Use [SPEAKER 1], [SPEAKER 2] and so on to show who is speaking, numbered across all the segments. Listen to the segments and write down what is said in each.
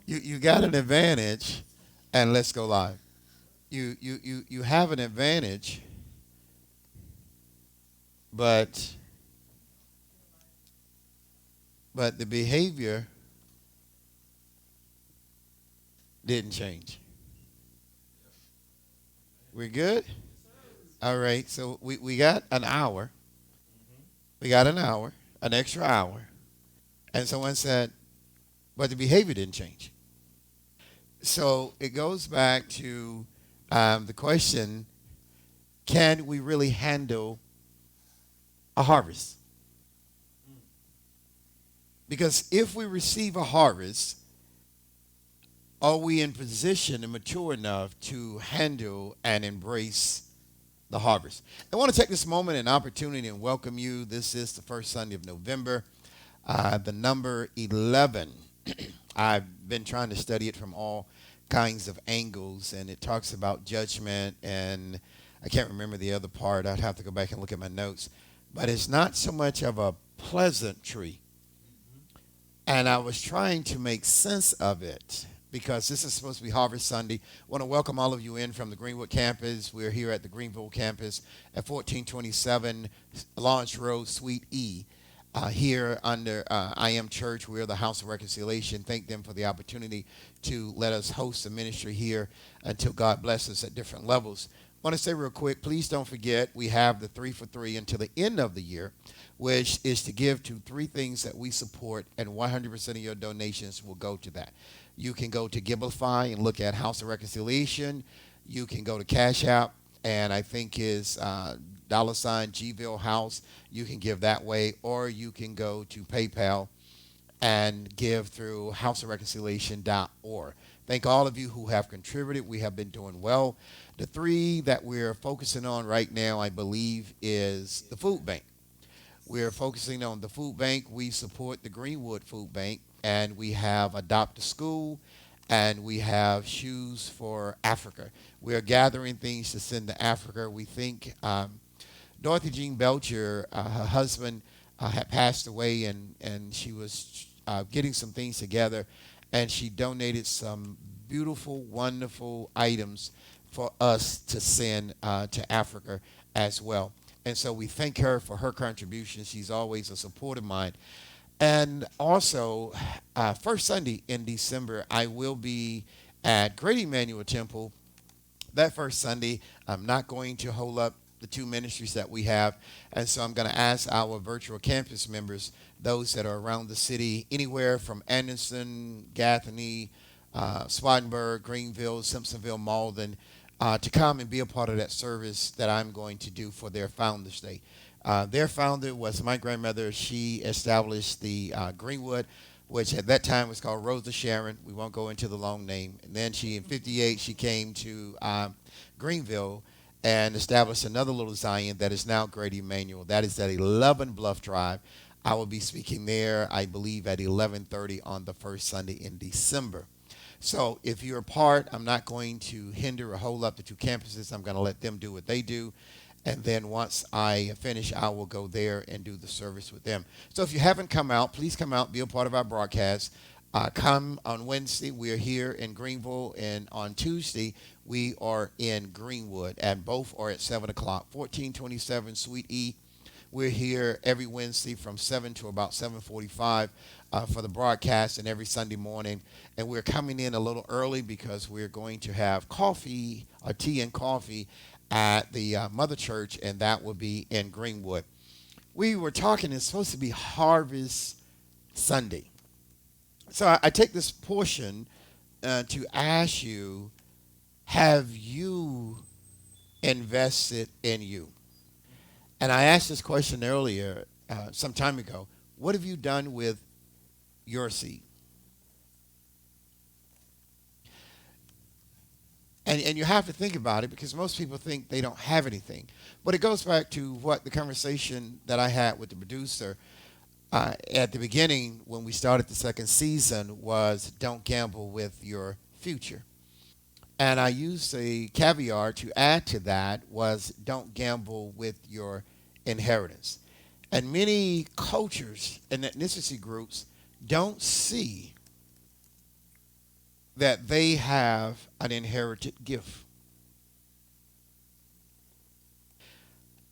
[SPEAKER 1] You got an advantage, and let's go live. You have an advantage, but the behavior didn't change. We're good? All right. So we got an hour. We got an hour, an extra hour. And someone said, but the behavior didn't change. So it goes back to the question, can we really handle a harvest? Because if we receive a harvest, are we in position and mature enough to handle and embrace the harvest? I want to take this moment and opportunity and welcome you. This is the first Sunday of November, the number 11. I've been trying to study it from all kinds of angles, and it talks about judgment, and I can't remember the other part. I'd have to go back and look at my notes. But it's not so much of a pleasantry, and I was trying to make sense of it because this is supposed to be Harvest Sunday. I want to welcome all of you in from the Greenwood campus. We're here at the Greenville campus at 1427 Lawrence Road, Suite E. Here under I Am Church, we're the House of Reconciliation. Thank them for the opportunity to let us host the ministry here until God bless us at different levels. I want to say real quick, please don't forget we have the 3 for 3 until the end of the year, which is to give to three things that we support, and 100% of your donations will go to that. You can go to Giblify and look at House of Reconciliation. You can go to Cash App, and I think is dollar sign Gville House. You can give that way, or you can go to PayPal and give through houseofreconciliation.org. Thank all of you who have contributed. We have been doing well. The three that we're focusing on right now, I believe, is the food bank. We're focusing on the food bank. We support the Greenwood Food Bank, and we have Adopt a School, and we have Shoes for Africa. We are gathering things to send to Africa. We think Dorothy Jean Belcher, her husband, had passed away, and she was getting some things together, and she donated some beautiful, wonderful items for us to send to Africa as well. And so we thank her for her contribution. She's always a support of mine. And also, first Sunday in December, I will be at Great Emmanuel Temple. That first Sunday, I'm not going to hold up the two ministries that we have. And so I'm going to ask our virtual campus members, those that are around the city, anywhere from Anderson, Gaffney, Spartanburg, Greenville, Simpsonville, Malden, to come and be a part of that service that I'm going to do for their Founders Day. Their founder was my grandmother. She established the Greenwood, which at that time was called Rosa Sharon. We won't go into the long name. And then in 58, she came to Greenville and established another little Zion that is now Great Emmanuel. That is at 11 Bluff Drive. I will be speaking there, I believe, at 11:30 on the first Sunday in December. So if you're a part, I'm not going to hinder or hold up the two campuses. I'm going to let them do what they do. And then once I finish, I will go there and do the service with them. So if you haven't come out, please come out, be a part of our broadcast. Come on Wednesday, we're here in Greenville, and on Tuesday, we are in Greenwood, and both are at 7 o'clock, 1427 Suite E. We're here every Wednesday from 7 to about 7:45 for the broadcast, and every Sunday morning. And we're coming in a little early because we're going to have coffee, or tea and coffee, at the Mother Church, and that will be in Greenwood. We were talking, it's supposed to be Harvest Sunday. So I take this portion to ask you, have you invested in you? And I asked this question earlier, some time ago. What have you done with your seed? And you have to think about it because most people think they don't have anything. But it goes back to what the conversation that I had with the producer at the beginning when we started the second season was don't gamble with your future. And I used a caveat to add to that was don't gamble with your inheritance. And many cultures and ethnicity groups don't see that they have an inherited gift.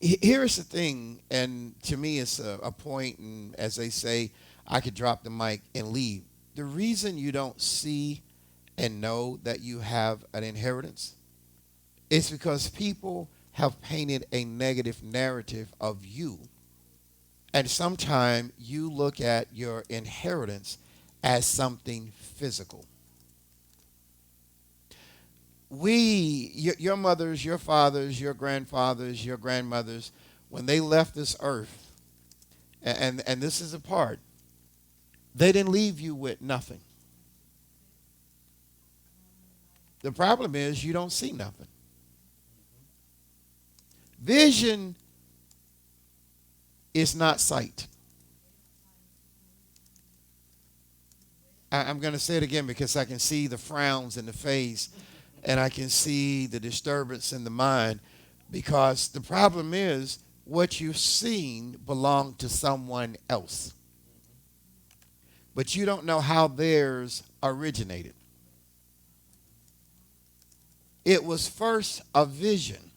[SPEAKER 1] Here's the thing, and to me, it's a point, and as they say, I could drop the mic and leave. The reason you don't see and know that you have an inheritance is because people have painted a negative narrative of you. And sometimes you look at your inheritance as something physical. Your mothers, your fathers, your grandfathers, your grandmothers, when they left this earth, and this is a part, they didn't leave you with nothing. The problem is you don't see nothing. Vision is not sight. I'm going to say it again because I can see the frowns in the face and I can see the disturbance in the mind, because the problem is what you've seen belonged to someone else. But you don't know how theirs originated. It was first a vision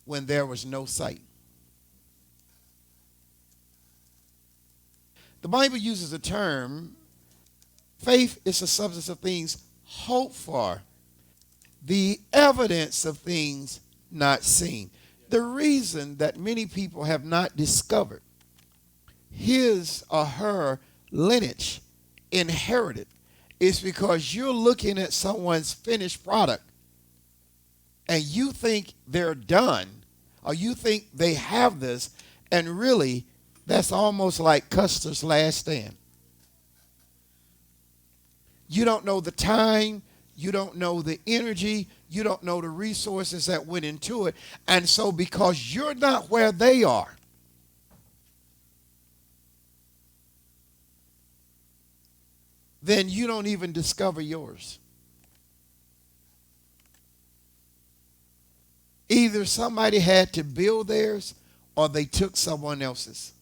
[SPEAKER 1] when there was no sight. The Bible uses the term faith is the substance of things hoped for, the evidence of things not seen. The reason that many people have not discovered his or her lineage inherited is because you're looking at someone's finished product and you think they're done, or you think they have this, and really that's almost like Custer's last stand. You don't know the time, you don't know the energy, you don't know the resources that went into it. And so because you're not where they are, then you don't even discover yours. Either somebody had to build theirs or they took someone else's.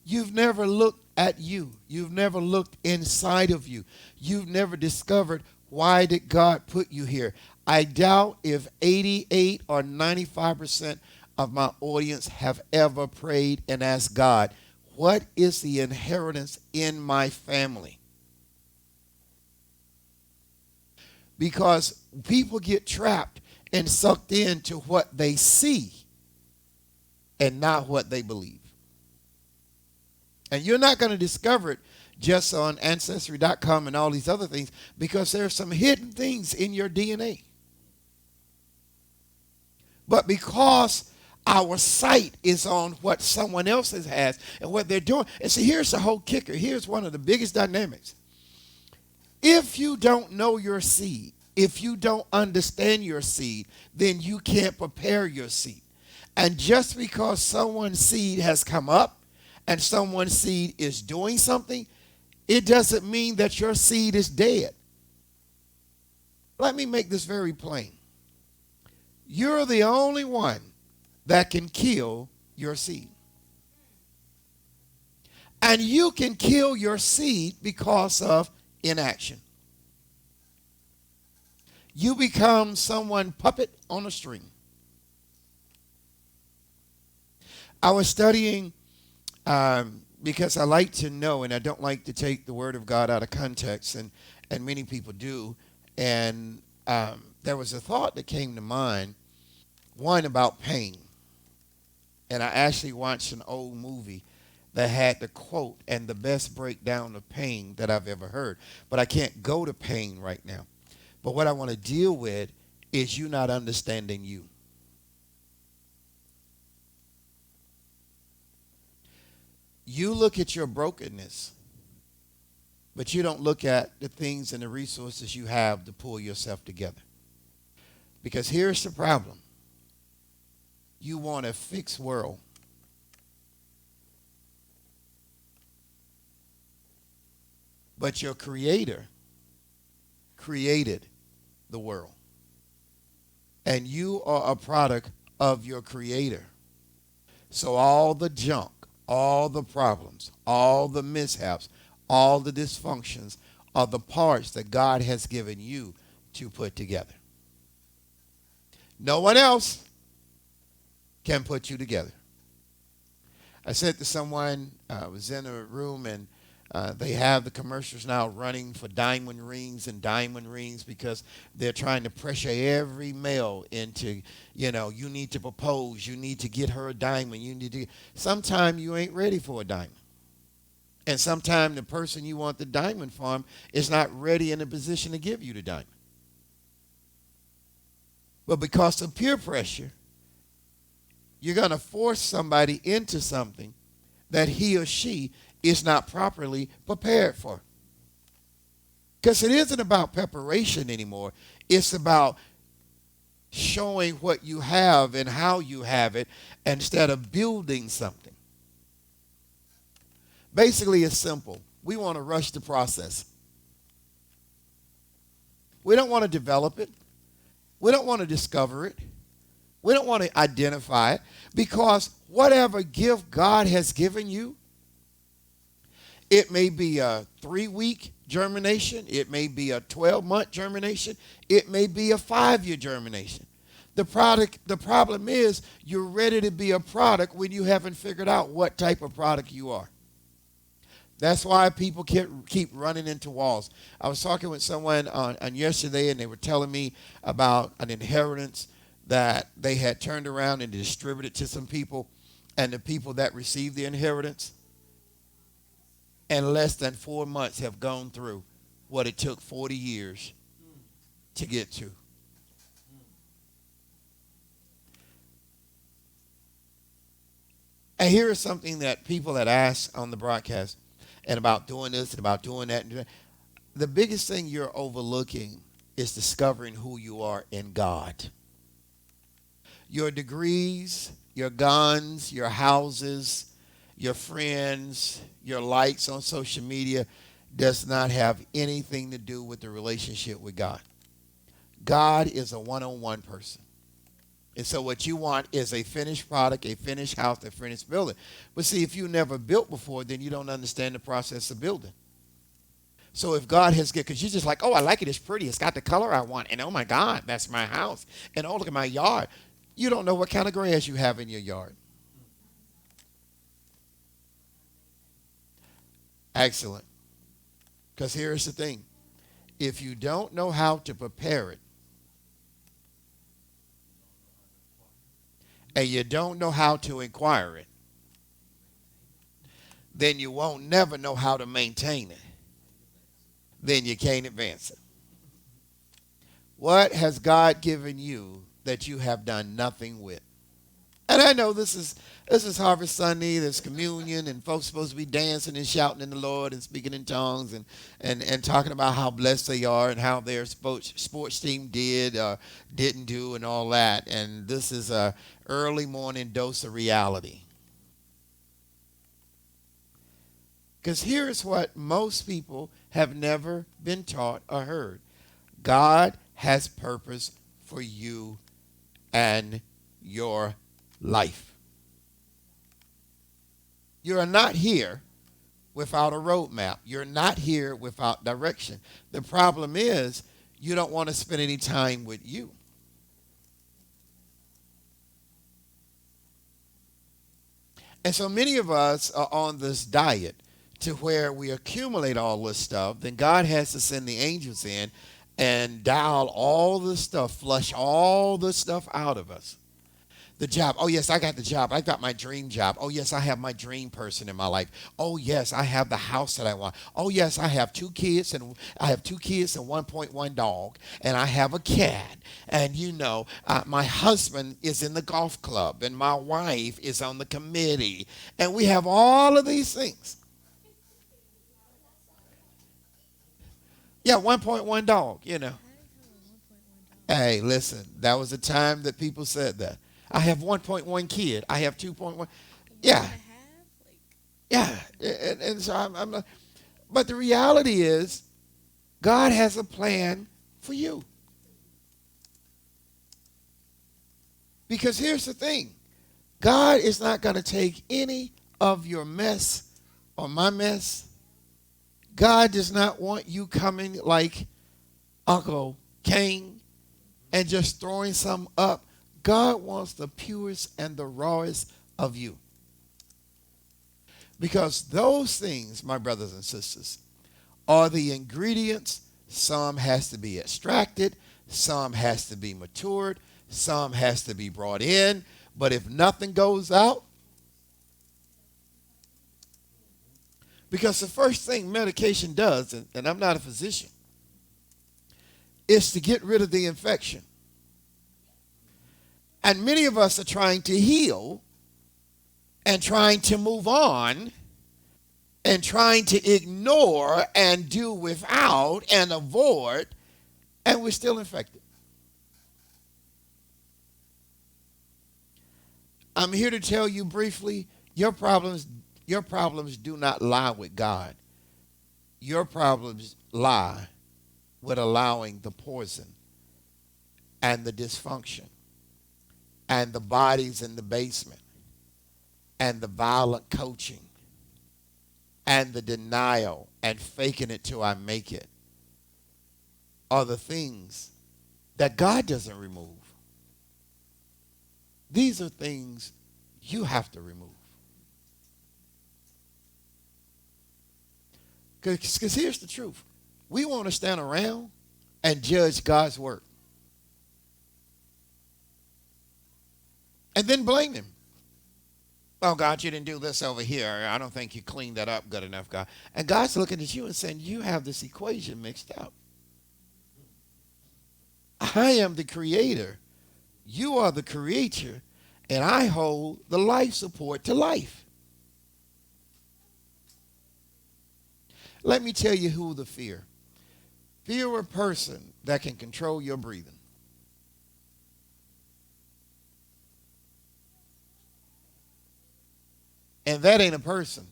[SPEAKER 1] You've never looked at you. You've never looked inside of you. You've never discovered, why did God put you here? I doubt if 88 or 95% of my audience have ever prayed and asked God, what is the inheritance in my family? Because people get trapped and sucked into what they see and not what they believe. And you're not going to discover it just on Ancestry.com and all these other things, because there are some hidden things in your DNA. But because our sight is on what someone else has and what they're doing. And see, here's the whole kicker. Here's one of the biggest dynamics. If you don't know your seed, if you don't understand your seed, then you can't prepare your seed. And just because someone's seed has come up and someone's seed is doing something, it doesn't mean that your seed is dead. Let me make this very plain. You're the only one that can kill your seed. And you can kill your seed because of inaction. You become someone puppet on a string. I was studying because I like to know, and I don't like to take the word of God out of context, and many people do. And there was a thought that came to mind, one about pain. And I actually watched an old movie that had the quote and the best breakdown of pain that I've ever heard. But I can't go to pain right now. But what I want to deal with is you not understanding you. You look at your brokenness, but you don't look at the things and the resources you have to pull yourself together. Because here's the problem. You want a fixed world. But your creator created the world. And you are a product of your creator. So all the junk, All the problems, all the mishaps, all the dysfunctions are the parts that God has given you to put together. No one else can put you together. I said to someone, I was in a room, and they have the commercials now running for diamond rings and diamond rings because they're trying to pressure every male into, you need to propose, you need to get her a diamond, you need to. Sometime you ain't ready for a diamond. And sometime the person you want the diamond from is not ready in a position to give you the diamond. But because of peer pressure, you're going to force somebody into something that he or she is not properly prepared for. Because it isn't about preparation anymore. It's about showing what you have and how you have it instead of building something. Basically, it's simple. We want to rush the process. We don't want to develop it. We don't want to discover it. We don't want to identify it, because whatever gift God has given you, it may be a 3-week germination. It may be a 12-month germination. It may be a 5-year germination. The problem is you're ready to be a product when you haven't figured out what type of product you are. That's why people keep running into walls. I was talking with someone on yesterday, and they were telling me about an inheritance that they had turned around and distributed to some people, and the people that received the inheritance in less than 4 months have gone through what it took 40 years to get to. And here is something that people had asked on the broadcast, and about doing this and about doing that. The biggest thing you're overlooking is discovering who you are in God. Your degrees, your guns, your houses, your friends, your likes on social media does not have anything to do with the relationship with God. God is a one-on-one person. And so what you want is a finished product, a finished house, a finished building. But see, if you never built before, then you don't understand the process of building. So if God has good, because you're just like, oh, I like it, it's pretty, it's got the color I want, and oh my God, that's my house. And oh, look at my yard. You don't know what kind of grass you have in your yard. Excellent. Because here's the thing. If you don't know how to prepare it, and you don't know how to inquire it, then you won't never know how to maintain it. Then you can't advance it. What has God given you that you have done nothing with? And I know this is Harvest Sunday, there's communion, and folks supposed to be dancing and shouting in the Lord and speaking in tongues and talking about how blessed they are and how their sports team did or didn't do and all that. And this is a early morning dose of reality. Because here's what most people have never been taught or heard. God has purpose for you and your life. You are not here without a roadmap. You're not here without direction. The problem is you don't want to spend any time with you. And so many of us are on this diet to where we accumulate all this stuff. Then God has to send the angels in and dial all the stuff, flush all the stuff out of us. The job. Oh, yes, I got the job. I got my dream job. Oh, yes, I have my dream person in my life. Oh, yes, I have the house that I want. Oh, yes, I have 2 kids, and 1.1 dog, and I have a cat. And, my husband is in the golf club, and my wife is on the committee. And we have all of these things. Yeah, 1.1 dog. Hey, listen, that was the time that people said that. I have 1.1 kid. I have 2.1. Yeah. Yeah. And so I'm not, but the reality is God has a plan for you. Because here's the thing. God is not going to take any of your mess or my mess, God does not want you coming like Uncle Cain and just throwing some up. God wants the purest and the rawest of you. Because those things, my brothers and sisters, are the ingredients. Some has to be extracted, some has to be matured, some has to be brought in. But if nothing goes out, because the first thing medication does, and I'm not a physician, is to get rid of the infection. And many of us are trying to heal and trying to move on and trying to ignore and do without and avoid, and we're still infected. I'm here to tell you briefly, your problems do not lie with God. Your problems lie with allowing the poison and the dysfunction and the bodies in the basement and the violent coaching and the denial and faking it till I make it are the things that God doesn't remove. These are things you have to remove. Because here's the truth. We want to stand around and judge God's work. And then blame him. Oh, God, you didn't do this over here. I don't think you cleaned that up good enough, God. And God's looking at you and saying, you have this equation mixed up. I am the creator. You are the creator. And I hold the life support to life. Let me tell you who the fear. Fear a person that can control your breathing. And that ain't a person.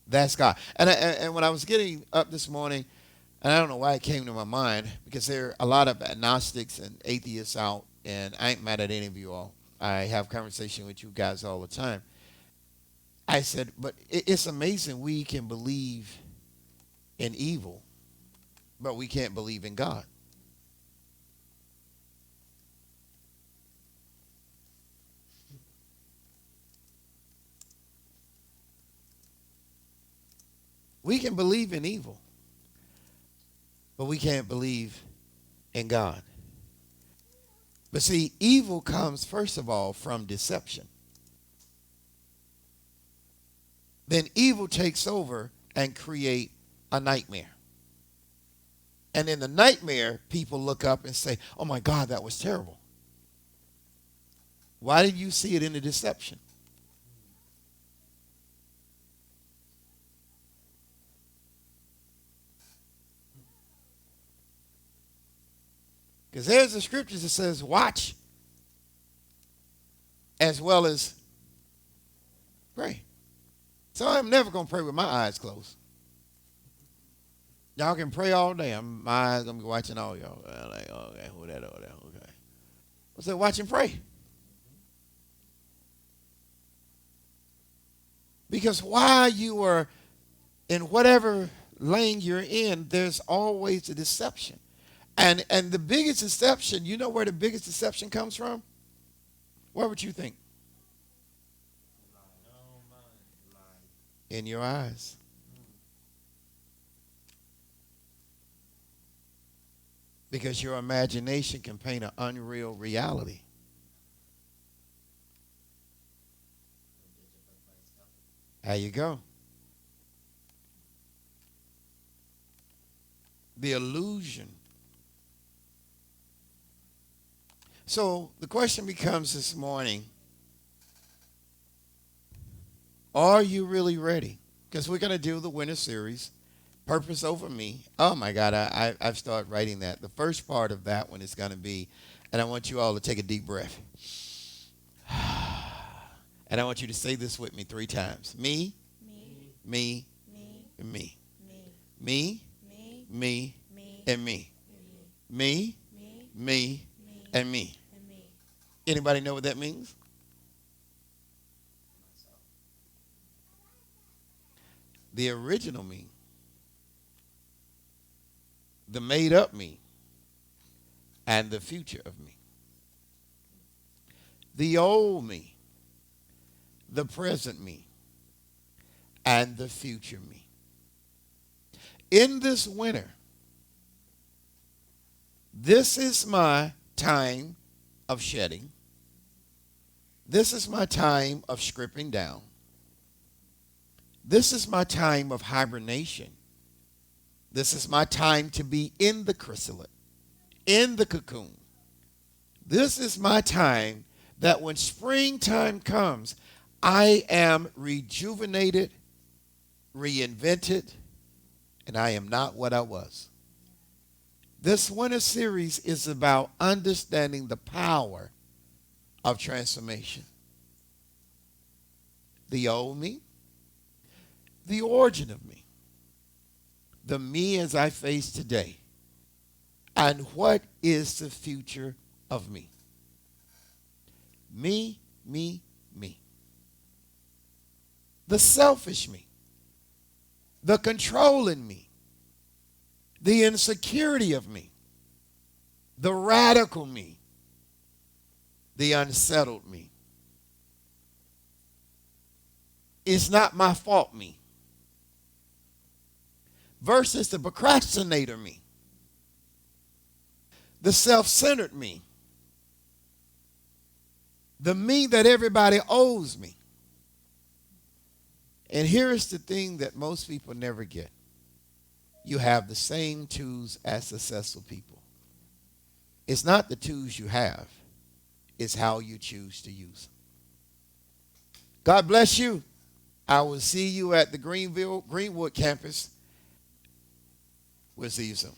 [SPEAKER 1] That's God. And when I was getting up this morning, and I don't know why it came to my mind, because there are a lot of agnostics and atheists out, and I ain't mad at any of you all. I have conversation with you guys all the time. I said, but it's amazing we can believe in evil, but we can't believe in God. We can believe in evil, but we can't believe in God. But see, evil comes, first of all, from deception. Then evil takes over and create a nightmare. And in the nightmare, people look up and say, oh my God, that was terrible. Why did you see it in the deception? Because there's the scriptures that says, watch as well as pray. So I'm never going to pray with my eyes closed. Y'all can pray all day. My eyes going to be watching all y'all. Like, okay, who that, okay. I said, watch and pray. Because while you are in whatever lane you're in, there's always a deception. And the biggest deception, you know where the biggest deception comes from? Where would you think? In your eyes. Because your imagination can paint an unreal reality. There you go. The illusion. So the question becomes this morning, are you really ready? Because we're going to do the winter series, Purpose Over Me. Oh my God, I've started writing that. The first part of that one is going to be, and I want you all to take a deep breath. And I want you to say this with me 3 times. Me, me, me, me, me, and me. Me, me, and me. Anybody know what that means? the original me, the made up me, and the future of me. The old me, the present me, and the future me. In this winter, this is my time of shedding. This is my time of stripping down. This is my time of hibernation. This is my time to be in the chrysalis, in the cocoon. This is my time that when springtime comes, I am rejuvenated, reinvented, and I am not what I was. This winter series is about understanding the power of transformation. The old me, the origin of me, the me as I face today, and what is the future of me. Me, me, me. The selfish me, the controlling me, the insecurity of me, the radical me, the unsettled me. It's not my fault me. Versus the procrastinator me, the self-centered me, the me that everybody owes me. And here is the thing that most people never get. You have the same tools as successful people. It's not the tools you have, it's how you choose to use them. God bless you. I will see you at the Greenwood campus. We'll see you soon.